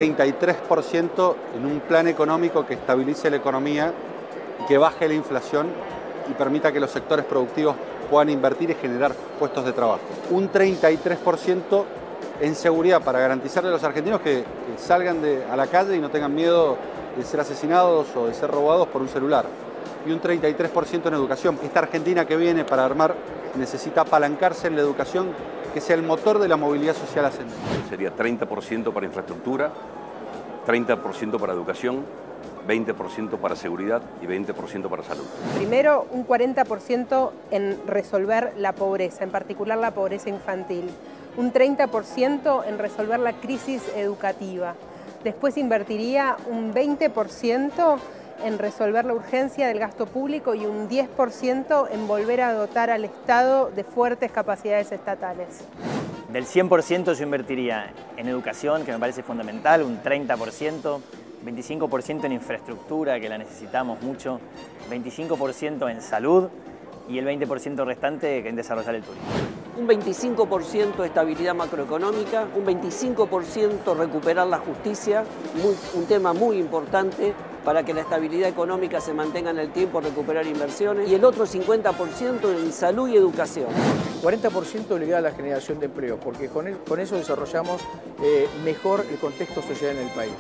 33% en un plan económico que estabilice la economía y que baje la inflación y permita que los sectores productivos puedan invertir y generar puestos de trabajo. Un 33% en seguridad para garantizarle a los argentinos que salgan a la calle y no tengan miedo de ser asesinados o de ser robados por un celular. Y un 33% en educación. Esta Argentina que viene para armar necesita apalancarse en la educación, que sea el motor de la movilidad social ascendente. Sería 30% para infraestructura, 30% para educación, 20% para seguridad y 20% para salud. Primero, un 40% en resolver la pobreza, en particular la pobreza infantil. Un 30% en resolver la crisis educativa. Después invertiría un 20% en resolver la urgencia del gasto público y un 10% en volver a dotar al Estado de fuertes capacidades estatales. Del 100% yo invertiría en educación, que me parece fundamental, un 30%, 25% en infraestructura, que la necesitamos mucho, 25% en salud y el 20% restante en desarrollar el turismo. Un 25% estabilidad macroeconómica, un 25% recuperar la justicia, un tema muy importante para que la estabilidad económica se mantenga en el tiempo, recuperar inversiones, y el otro 50% en salud y educación. 40% ligado a la generación de empleo, porque con eso desarrollamos mejor el contexto social en el país.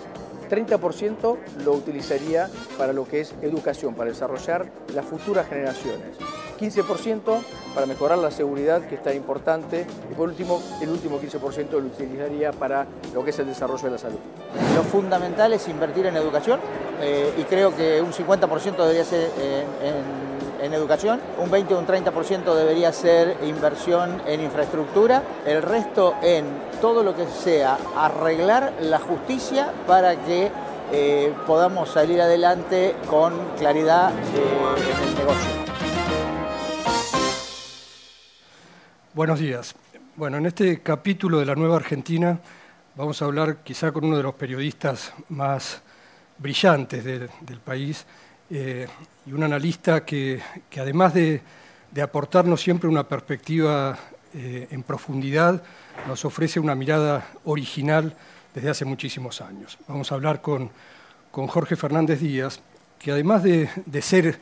30% lo utilizaría para lo que es educación, para desarrollar las futuras generaciones. 15% para mejorar la seguridad, que es tan importante. Y por último, el último 15% lo utilizaría para lo que es el desarrollo de la salud. Lo fundamental es invertir en educación y creo que un 50% debería ser en educación, un 20 o un 30% debería ser inversión en infraestructura, el resto en todo lo que sea arreglar la justicia para que podamos salir adelante con claridad en el negocio. Buenos días. Bueno, en este capítulo de La Nueva Argentina vamos a hablar quizá con uno de los periodistas más brillantes del país y un analista que además de aportarnos siempre una perspectiva en profundidad, nos ofrece una mirada original desde hace muchísimos años. Vamos a hablar con Jorge Fernández Díaz, que además de ser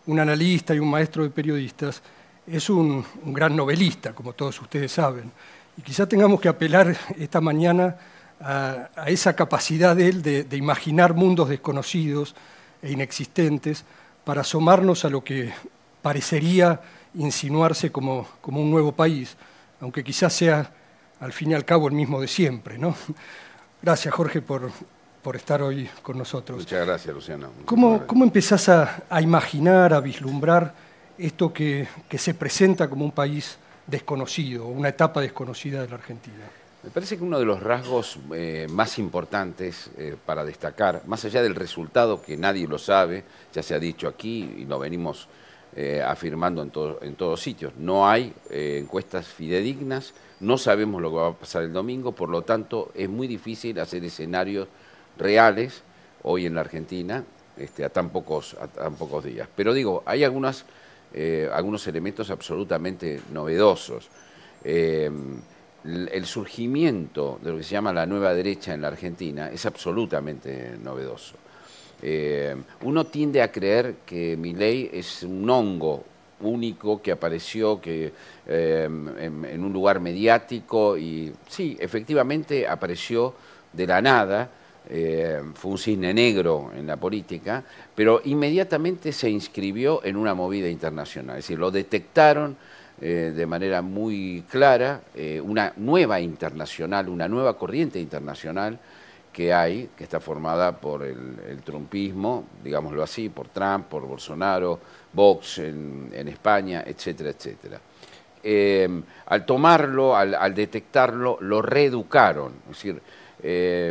un analista y un maestro de periodistas, es un gran novelista, como todos ustedes saben. Y quizá tengamos que apelar esta mañana a esa capacidad de él de imaginar mundos desconocidos e inexistentes para asomarnos a lo que parecería insinuarse como un nuevo país, aunque quizás sea al fin y al cabo el mismo de siempre, ¿no? Gracias, Jorge, por estar hoy con nosotros. Muchas gracias, Luciano. ¿Cómo empezás a imaginar, a vislumbrar esto que se presenta como un país desconocido, una etapa desconocida de la Argentina? Me parece que uno de los rasgos más importantes para destacar, más allá del resultado que nadie lo sabe, ya se ha dicho aquí y lo venimos afirmando en todos sitios, no hay encuestas fidedignas, no sabemos lo que va a pasar el domingo, por lo tanto es muy difícil hacer escenarios reales hoy en la Argentina a tan pocos días. Pero digo, hay algunos elementos absolutamente novedosos. El surgimiento de lo que se llama la nueva derecha en la Argentina es absolutamente novedoso. Uno tiende a creer que Milei es un hongo único que apareció en un lugar mediático y sí, efectivamente apareció de la nada, fue un cisne negro en la política, pero inmediatamente se inscribió en una movida internacional, es decir, lo detectaron de manera muy clara, una nueva internacional, una nueva corriente internacional que está formada por el trumpismo, digámoslo así, por Trump, por Bolsonaro, Vox en España, etcétera, etcétera. Al tomarlo, al detectarlo, lo reeducaron, es decir,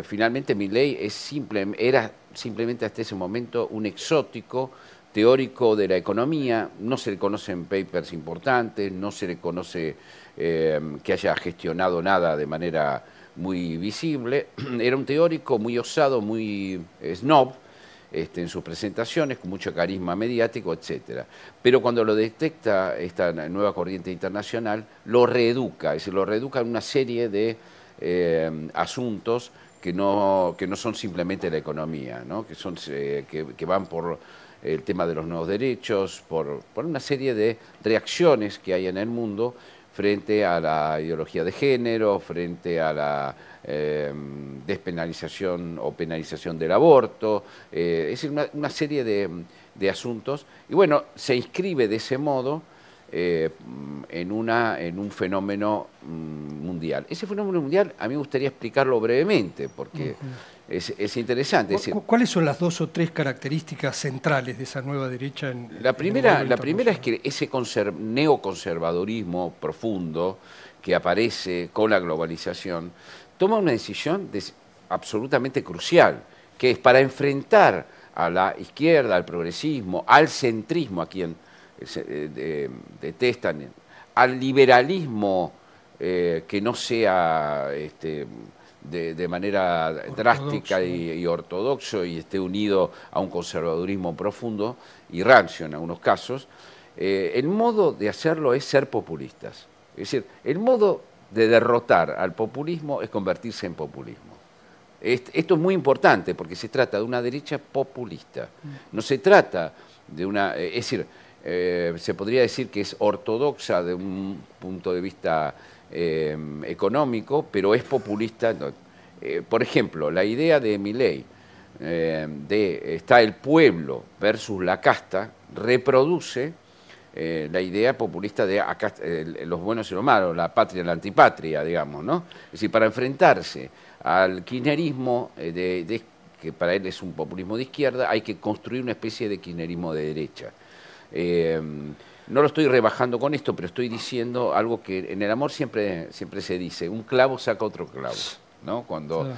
finalmente Milei era simplemente hasta ese momento un exótico teórico de la economía, no se le conocen papers importantes, no se le conoce que haya gestionado nada de manera muy visible, era un teórico muy osado, muy snob en sus presentaciones, con mucho carisma mediático, etc. Pero cuando lo detecta esta nueva corriente internacional, lo reeduca, es decir, lo reeduca en una serie de asuntos que no son simplemente la economía, ¿no? Que van por el tema de los nuevos derechos, por una serie de reacciones que hay en el mundo frente a la ideología de género, frente a la despenalización o penalización del aborto, es decir, una serie de asuntos. Y bueno, se inscribe de ese modo en un fenómeno mundial. Ese fenómeno mundial a mí me gustaría explicarlo brevemente, porque es interesante. Es decir, ¿cuáles son las 2 o 3 características centrales de esa nueva derecha? La primera es que ese neoconservadurismo profundo que aparece con la globalización toma una decisión absolutamente crucial, que es para enfrentar a la izquierda, al progresismo, al centrismo, a quien detestan, al liberalismo que no sea de manera drástica y ortodoxo y esté unido a un conservadurismo profundo y rancio en algunos casos. El modo de hacerlo es ser populistas. Es decir, el modo de derrotar al populismo es convertirse en populismo. Esto es muy importante porque se trata de una derecha populista. No se trata de una... es decir, se podría decir que es ortodoxa de un punto de vista económico, pero es populista. Por ejemplo, la idea de Milei está el pueblo versus la casta, reproduce la idea populista de acá, los buenos y los malos, la patria y la antipatria, digamos, ¿no? Es decir, para enfrentarse al kirchnerismo, que para él es un populismo de izquierda, hay que construir una especie de kirchnerismo de derecha. No lo estoy rebajando con esto, pero estoy diciendo algo que en el amor siempre se dice: un clavo saca otro clavo, ¿no? Cuando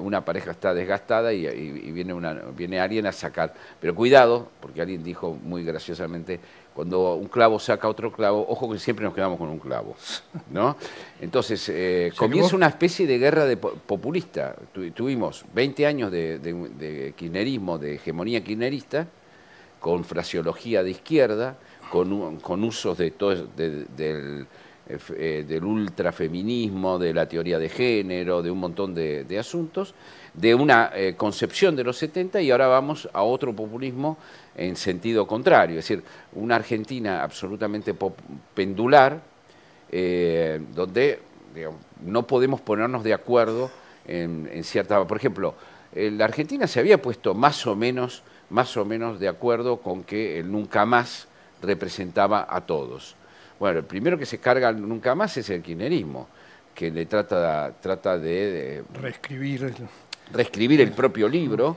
una pareja está desgastada y viene alguien a sacar. Pero cuidado, porque alguien dijo muy graciosamente, cuando un clavo saca otro clavo, ojo que siempre nos quedamos con un clavo, ¿no? Entonces, comienza una especie de guerra populista. Tuvimos 20 años de kirchnerismo, de hegemonía kirchnerista, con fraseología de izquierda, con usos del ultrafeminismo, de la teoría de género, de un montón de asuntos, de una concepción de los 70, y ahora vamos a otro populismo en sentido contrario, es decir, una Argentina absolutamente pendular, donde digamos, no podemos ponernos de acuerdo en cierta... Por ejemplo, la Argentina se había puesto más o menos de acuerdo con que el nunca más representaba a todos. Bueno, el primero que se carga el nunca más es el kirchnerismo, que le trata de reescribir el propio libro,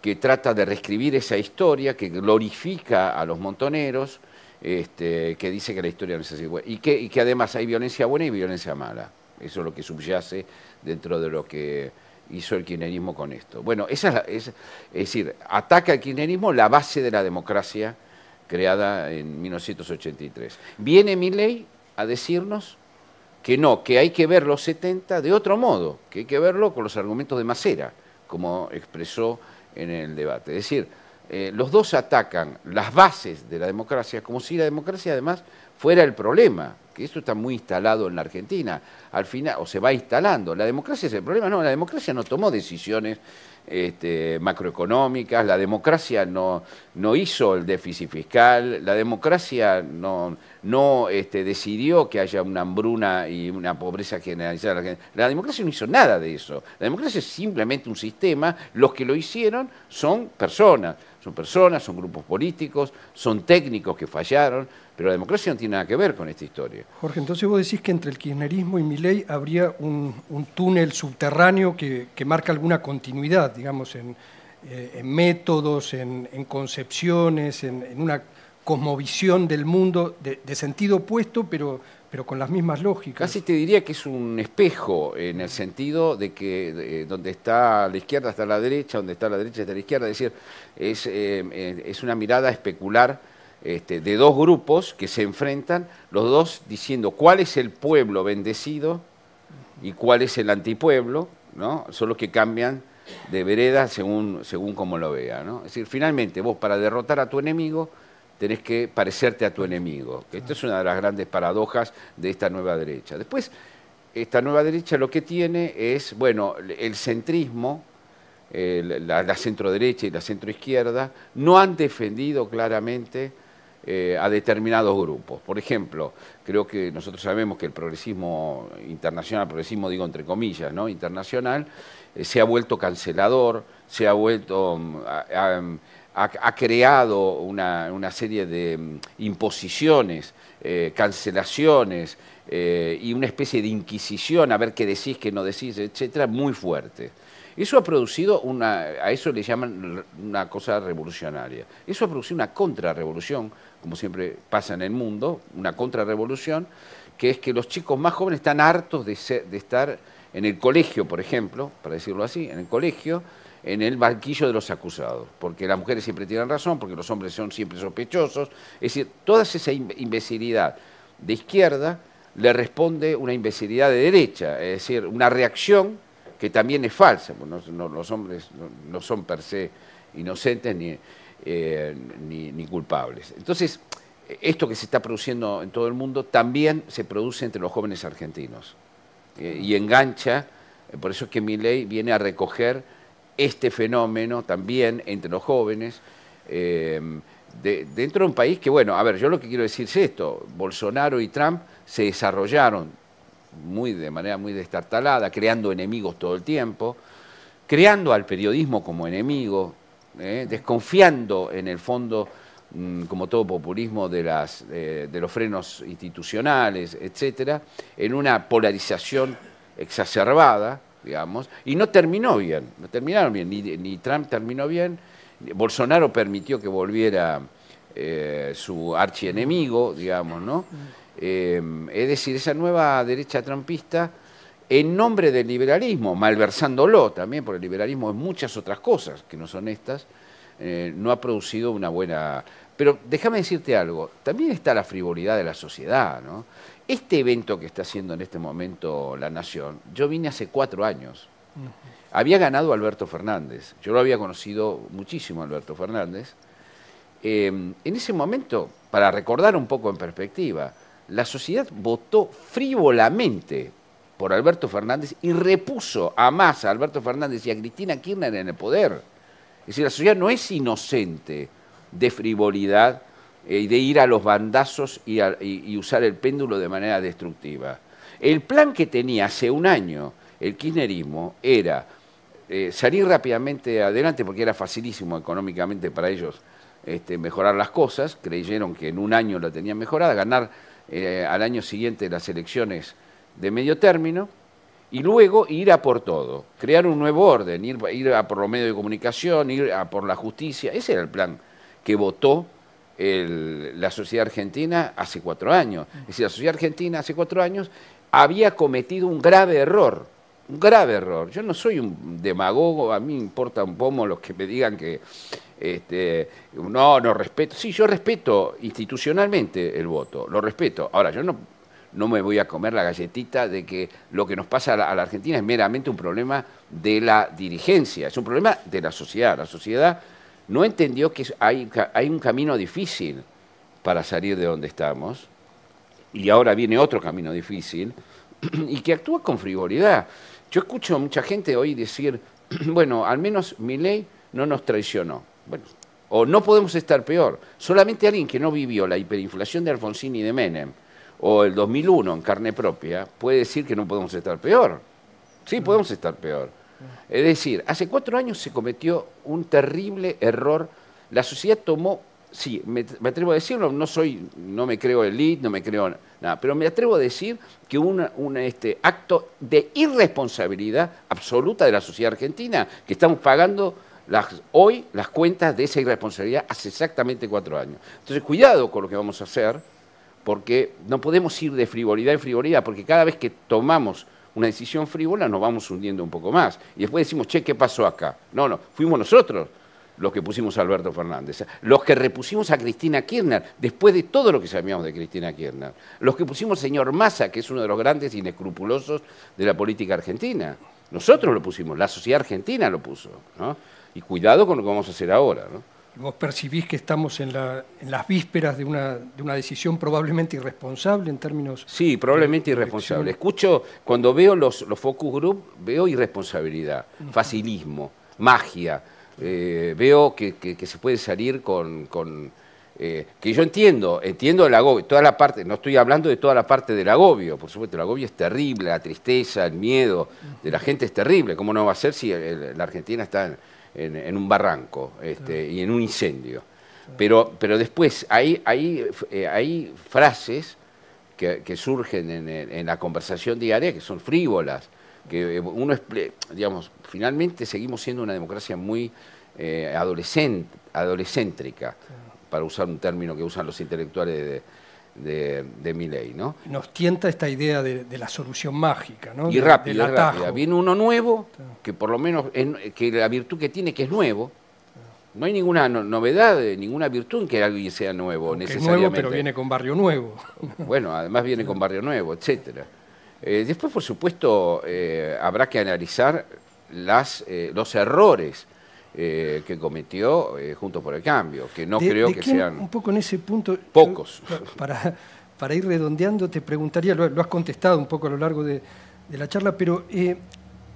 que trata de reescribir esa historia, que glorifica a los montoneros, que dice que la historia no es así, y que además hay violencia buena y violencia mala. Eso es lo que subyace dentro de lo que hizo el kirchnerismo con esto. Bueno, es decir, ataca al kirchnerismo la base de la democracia creada en 1983. Viene Milei a decirnos que no, que hay que ver los 70 de otro modo, que hay que verlo con los argumentos de Macera, como expresó en el debate. Es decir, los dos atacan las bases de la democracia, como si la democracia además fuera el problema, que esto está muy instalado en la Argentina, al final, o se va instalando. La democracia es el problema. No, la democracia no tomó decisiones macroeconómicas, la democracia no hizo el déficit fiscal, la democracia no decidió que haya una hambruna y una pobreza generalizada. La democracia no hizo nada de eso. La democracia es simplemente un sistema. Los que lo hicieron son personas, son grupos políticos, son técnicos que fallaron, pero la democracia no tiene nada que ver con esta historia. Jorge, entonces vos decís que entre el kirchnerismo y Milei habría un túnel subterráneo que marca alguna continuidad, digamos, en métodos, en concepciones, en una cosmovisión del mundo de sentido opuesto, pero con las mismas lógicas. Casi te diría que es un espejo, en el sentido de que donde está la izquierda está la derecha, donde está la derecha está la izquierda, es decir, es una mirada especular de dos grupos que se enfrentan, los dos diciendo cuál es el pueblo bendecido y cuál es el antipueblo, ¿no? Son los que cambian de vereda según como lo vea, ¿no? Es decir, finalmente vos para derrotar a tu enemigo tenés que parecerte a tu enemigo. Esto es una de las grandes paradojas de esta nueva derecha. Después, esta nueva derecha lo que tiene es, bueno, el centrismo, la centroderecha y la centroizquierda, no han defendido claramente a determinados grupos. Por ejemplo, creo que nosotros sabemos que el progresismo internacional, progresismo digo entre comillas, ¿no? Internacional, se ha vuelto cancelador, se ha vuelto, ha creado una serie de imposiciones, cancelaciones y una especie de inquisición, a ver qué decís, qué no decís, etcétera, muy fuerte. Eso ha producido a eso le llaman una cosa revolucionaria. Eso ha producido una contrarrevolución, como siempre pasa en el mundo, una contrarrevolución, que es que los chicos más jóvenes están hartos de estar en el colegio, por ejemplo, para decirlo así, en el colegio, en el banquillo de los acusados, porque las mujeres siempre tienen razón, porque los hombres son siempre sospechosos. Es decir, toda esa imbecilidad de izquierda le responde una imbecilidad de derecha, es decir, una reacción que también es falsa. Los hombres no son per se inocentes ni culpables. Entonces, esto que se está produciendo en todo el mundo también se produce entre los jóvenes argentinos y engancha, por eso es que Milei viene a recoger este fenómeno también entre los jóvenes, dentro de un país que, bueno, a ver, yo lo que quiero decir es esto: Bolsonaro y Trump se desarrollaron de manera muy destartalada, creando enemigos todo el tiempo, creando al periodismo como enemigo, desconfiando en el fondo, como todo populismo, de los frenos institucionales, etcétera, en una polarización exacerbada, digamos, y no terminaron bien, ni Trump terminó bien. Bolsonaro permitió que volviera su archienemigo, digamos, ¿no? Es decir, esa nueva derecha trumpista, en nombre del liberalismo, malversándolo también, porque el liberalismo es muchas otras cosas que no son estas, no ha producido una buena... Pero déjame decirte algo, también está la frivolidad de la sociedad, ¿no? Este evento que está haciendo en este momento La Nación, yo vine hace 4 años. Había ganado Alberto Fernández, yo lo había conocido muchísimo, Alberto Fernández. En ese momento, para recordar un poco en perspectiva, la sociedad votó frívolamente por Alberto Fernández y repuso a Massa, a Alberto Fernández y a Cristina Kirchner en el poder. Es decir, la sociedad no es inocente de frivolidad y de ir a los bandazos y usar el péndulo de manera destructiva. El plan que tenía hace un año el kirchnerismo era salir rápidamente adelante, porque era facilísimo económicamente para ellos mejorar las cosas, creyeron que en un año la tenían mejorada, ganar al año siguiente las elecciones de medio término, y luego ir a por todo, crear un nuevo orden, ir a por los medios de comunicación, ir a por la justicia. Ese era el plan que votó la sociedad argentina hace 4 años. Es decir, la sociedad argentina hace 4 años había cometido un grave error. Un grave error. Yo no soy un demagogo, a mí me importa un poco los que me digan que no respeto. Sí, yo respeto institucionalmente el voto, lo respeto. Ahora, yo no me voy a comer la galletita de que lo que nos pasa a la Argentina es meramente un problema de la dirigencia, es un problema de la sociedad. La sociedad no entendió que hay un camino difícil para salir de donde estamos, y ahora viene otro camino difícil, y que actúa con frivolidad. Yo escucho a mucha gente hoy decir, bueno, al menos Milei no nos traicionó. Bueno, o no podemos estar peor. Solamente alguien que no vivió la hiperinflación de Alfonsín y de Menem, o el 2001 en carne propia, puede decir que no podemos estar peor. Sí, podemos estar peor. Es decir, hace 4 años se cometió un terrible error. La sociedad tomó, sí, me atrevo a decirlo, no me creo elite, no me creo nada, pero me atrevo a decir que un acto de irresponsabilidad absoluta de la sociedad argentina, que estamos pagando hoy las cuentas de esa irresponsabilidad hace exactamente 4 años. Entonces, cuidado con lo que vamos a hacer, porque no podemos ir de frivolidad en frivolidad, porque cada vez que tomamos una decisión frívola nos vamos hundiendo un poco más. Y después decimos, che, ¿qué pasó acá? No, fuimos nosotros los que pusimos a Alberto Fernández, los que repusimos a Cristina Kirchner, después de todo lo que sabíamos de Cristina Kirchner, los que pusimos al señor Massa, que es uno de los grandes inescrupulosos de la política argentina. Nosotros lo pusimos, la sociedad argentina lo puso, ¿no? Y cuidado con lo que vamos a hacer ahora, ¿no? ¿Vos percibís que estamos en las vísperas de una decisión probablemente irresponsable en términos... Sí, probablemente irresponsable. Escucho, cuando veo los focus group, veo irresponsabilidad, facilismo, magia. Veo que se puede salir que yo entiendo el agobio, toda la parte, no estoy hablando de toda la parte del agobio, por supuesto, el agobio es terrible, la tristeza, el miedo de la gente es terrible. ¿Cómo no va a ser si la Argentina está en un barranco y en un incendio? Pero después hay frases que surgen en la conversación diaria que son frívolas, que uno, digamos, finalmente seguimos siendo una democracia muy adolescéntrica, para usar un término que usan los intelectuales de Milei, ¿no? Nos tienta esta idea de la solución mágica, ¿no? Y rápida. Viene uno nuevo, que por lo menos, que la virtud que tiene, que es nuevo. No hay ninguna novedad, ninguna virtud en que alguien sea nuevo, necesariamente. Es nuevo, pero viene con barrio nuevo. Bueno, además viene con barrio nuevo, etcétera. Después, por supuesto, habrá que analizar los errores que cometió Juntos por el Cambio, que no creo que sean... Un poco en ese punto... Pocos. Para ir redondeando, te preguntaría, lo has contestado un poco a lo largo de la charla, pero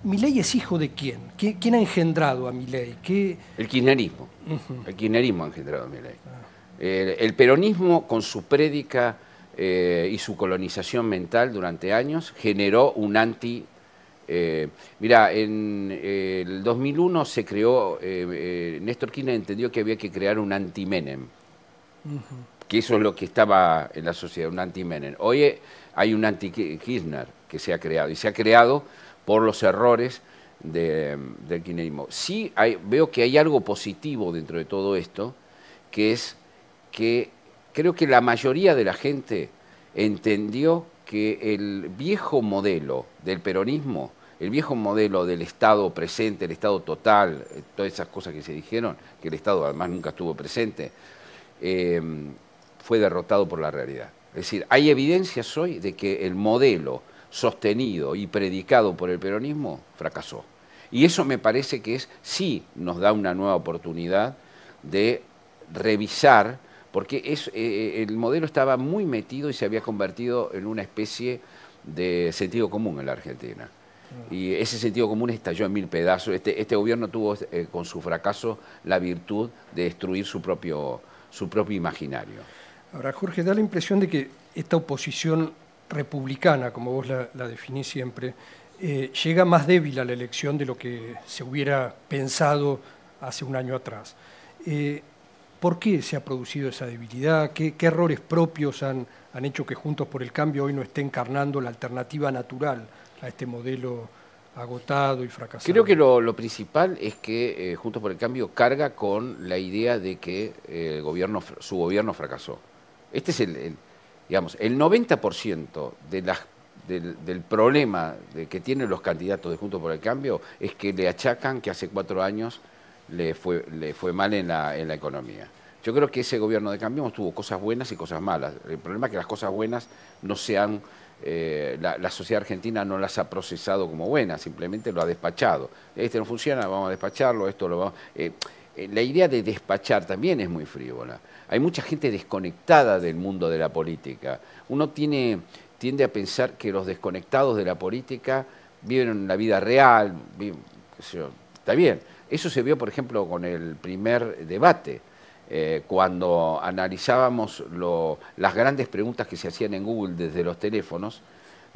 ¿Milei es hijo de quién? ¿Quién ha engendrado a Milei? El kirchnerismo. El kirchnerismo ha engendrado a Milei. El peronismo, con su prédica y su colonización mental durante años, generó un mira, en el 2001 se creó, Néstor Kirchner entendió que había que crear un anti-Menem, que eso es lo que estaba en la sociedad, un anti-Menem. Hoy hay un anti-Kirchner que se ha creado, y se ha creado por los errores del kirchnerismo. Sí veo que hay algo positivo dentro de todo esto, que es que creo que la mayoría de la gente entendió que el viejo modelo del peronismo, el viejo modelo del Estado presente, el Estado total, todas esas cosas que se dijeron, que el Estado además nunca estuvo presente, fue derrotado por la realidad. Es decir, hay evidencias hoy de que el modelo sostenido y predicado por el peronismo fracasó. Y eso me parece que sí nos da una nueva oportunidad de revisar, porque el modelo estaba muy metido y se había convertido en una especie de sentido común en la Argentina. Y ese sentido común estalló en mil pedazos. Este gobierno tuvo con su fracaso la virtud de destruir su propio imaginario. Ahora, Jorge, da la impresión de que esta oposición republicana, como vos la definís siempre, llega más débil a la elección de lo que se hubiera pensado hace un año atrás. ¿Por qué se ha producido esa debilidad? ¿Qué errores propios han hecho que Juntos por el Cambio hoy no esté encarnando la alternativa natural a este modelo agotado y fracasado? Creo que lo principal es que Juntos por el Cambio carga con la idea de que su gobierno fracasó. Este es digamos, el 90% del problema que tienen los candidatos de Juntos por el Cambio es que le achacan que hace 4 años le fue mal en la economía. Yo creo que ese gobierno de Cambiemos tuvo cosas buenas y cosas malas. El problema es que las cosas buenas no la sociedad argentina no las ha procesado como buenas, simplemente lo ha despachado. Este no funciona, vamos a despacharlo, esto lo vamos... la idea de despachar también es muy frívola. Hay mucha gente desconectada del mundo de la política. Uno tiende a pensar que los desconectados de la política viven en la vida real, está bien. Eso se vio, por ejemplo, con el primer debate, cuando analizábamos las grandes preguntas que se hacían en Google desde los teléfonos.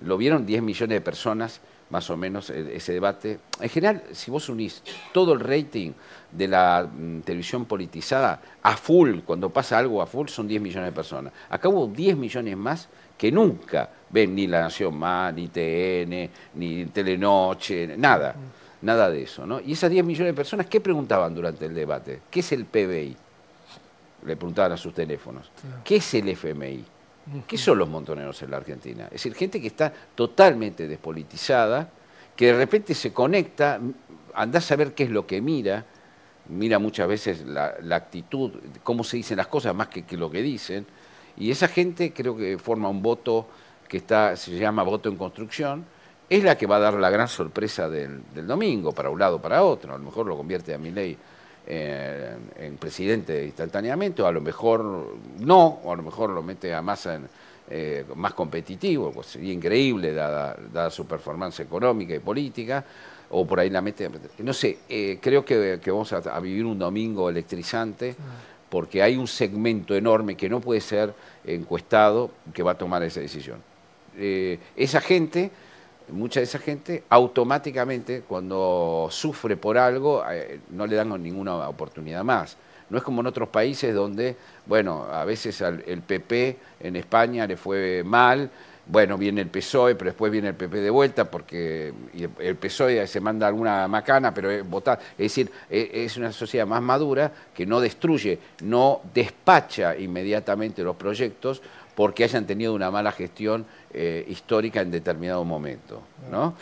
Lo vieron 10 millones de personas, más o menos, ese debate. En general, si vos unís todo el rating de la televisión politizada a full, cuando pasa algo a full, son 10 millones de personas. Acá hubo 10 millones más que nunca ven ni La Nación Más, ni TN, ni Telenoche, nada. Nada de eso, ¿no? Y esas 10 millones de personas, ¿qué preguntaban durante el debate? ¿Qué es el PBI? Le preguntaban a sus teléfonos. ¿Qué es el FMI? ¿Qué son los montoneros en la Argentina? Es decir, gente que está totalmente despolitizada, que de repente se conecta, anda a saber qué es lo que mira muchas veces la actitud, cómo se dicen las cosas más que lo que dicen, y esa gente creo que forma un voto que se llama voto en construcción, es la que va a dar la gran sorpresa del domingo, para un lado o para otro. A lo mejor lo convierte a Milei en presidente instantáneamente, o a lo mejor no, o a lo mejor lo mete a Massa más competitivo, pues sería increíble dada su performance económica y política, o por ahí la mete, no sé, creo que vamos a vivir un domingo electrizante, porque hay un segmento enorme que no puede ser encuestado que va a tomar esa decisión. Esa gente, mucha de esa gente, automáticamente cuando sufre por algo, no le dan ninguna oportunidad más. No es como en otros países donde, bueno, a veces el PP en España le fue mal, bueno, viene el PSOE, pero después viene el PP de vuelta, porque el PSOE se manda alguna macana, pero es votar. Es decir, es una sociedad más madura que no destruye, no despacha inmediatamente los proyectos porque hayan tenido una mala gestión histórica en determinado momento, ¿no?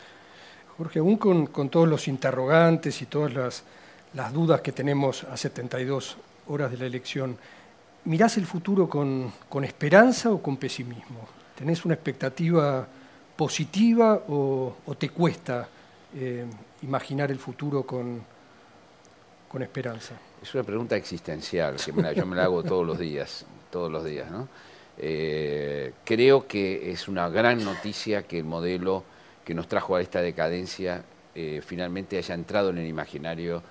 Jorge, aún con todos los interrogantes y todas las dudas que tenemos a 72 horas de la elección, ¿mirás el futuro con esperanza o con pesimismo? ¿Tenés una expectativa positiva o te cuesta imaginar el futuro con esperanza? Es una pregunta existencial, que yo me la hago todos los días, ¿no? Creo que es una gran noticia que el modelo que nos trajo a esta decadencia finalmente haya entrado en el imaginario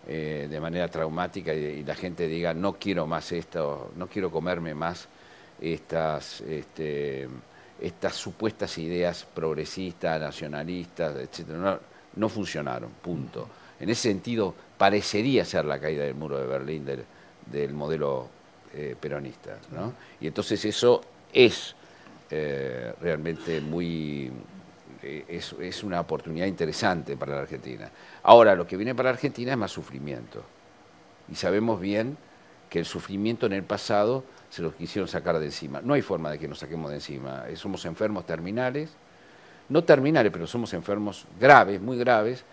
de manera traumática y la gente diga, no quiero más esto, no quiero comerme más estas supuestas ideas progresistas, nacionalistas, etc. No funcionaron, punto. En ese sentido, parecería ser la caída del muro de Berlín del modelo peronista, ¿no? Y entonces eso es realmente es una oportunidad interesante para la Argentina. Ahora, lo que viene para la Argentina es más sufrimiento. Y sabemos bien que el sufrimiento en el pasado se lo quisieron sacar de encima. No hay forma de que nos saquemos de encima. Somos enfermos terminales, no terminales, pero somos enfermos graves, muy graves,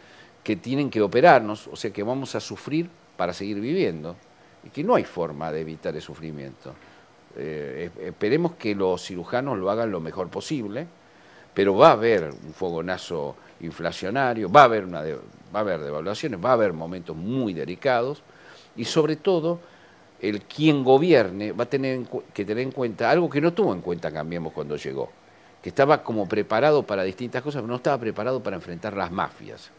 que tienen que operarnos, o sea que vamos a sufrir para seguir viviendo, y que no hay forma de evitar el sufrimiento. Esperemos que los cirujanos lo hagan lo mejor posible, pero va a haber un fogonazo inflacionario, va a haber devaluaciones, va a haber momentos muy delicados, y sobre todo, quien gobierne va a tener que tener en cuenta algo que no tuvo en cuenta Cambiemos cuando llegó, que estaba como preparado para distintas cosas, pero no estaba preparado para enfrentar las mafias.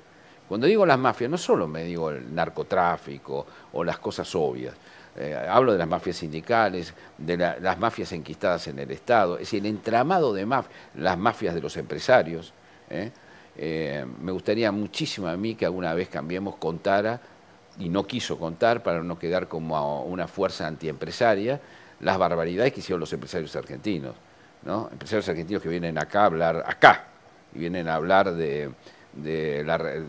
Cuando digo las mafias, no solo me digo el narcotráfico o las cosas obvias, hablo de las mafias sindicales, de las mafias enquistadas en el Estado, es decir, el entramado de las mafias de los empresarios. Me gustaría muchísimo a mí que alguna vez Cambiemos contara, y no quiso contar para no quedar como una fuerza antiempresaria, las barbaridades que hicieron los empresarios argentinos, ¿no? Empresarios argentinos que vienen acá a hablar, y vienen a hablar de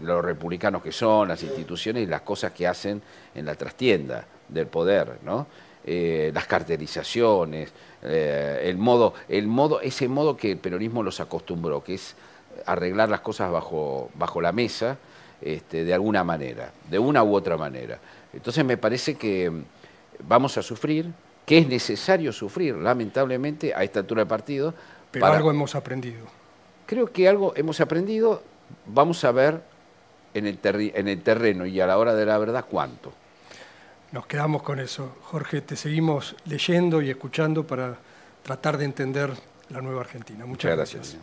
los republicanos que son, las instituciones y las cosas que hacen en la trastienda del poder, ¿no? Las cartelizaciones, ese modo que el peronismo los acostumbró, que es arreglar las cosas bajo la mesa, de alguna manera, de una u otra manera. Entonces me parece que vamos a sufrir, que es necesario sufrir, lamentablemente, a esta altura del partido. Pero algo hemos aprendido. Creo que algo hemos aprendido, vamos a ver en el terreno y a la hora de la verdad cuánto. Nos quedamos con eso. Jorge, te seguimos leyendo y escuchando para tratar de entender la nueva Argentina. Muchas gracias.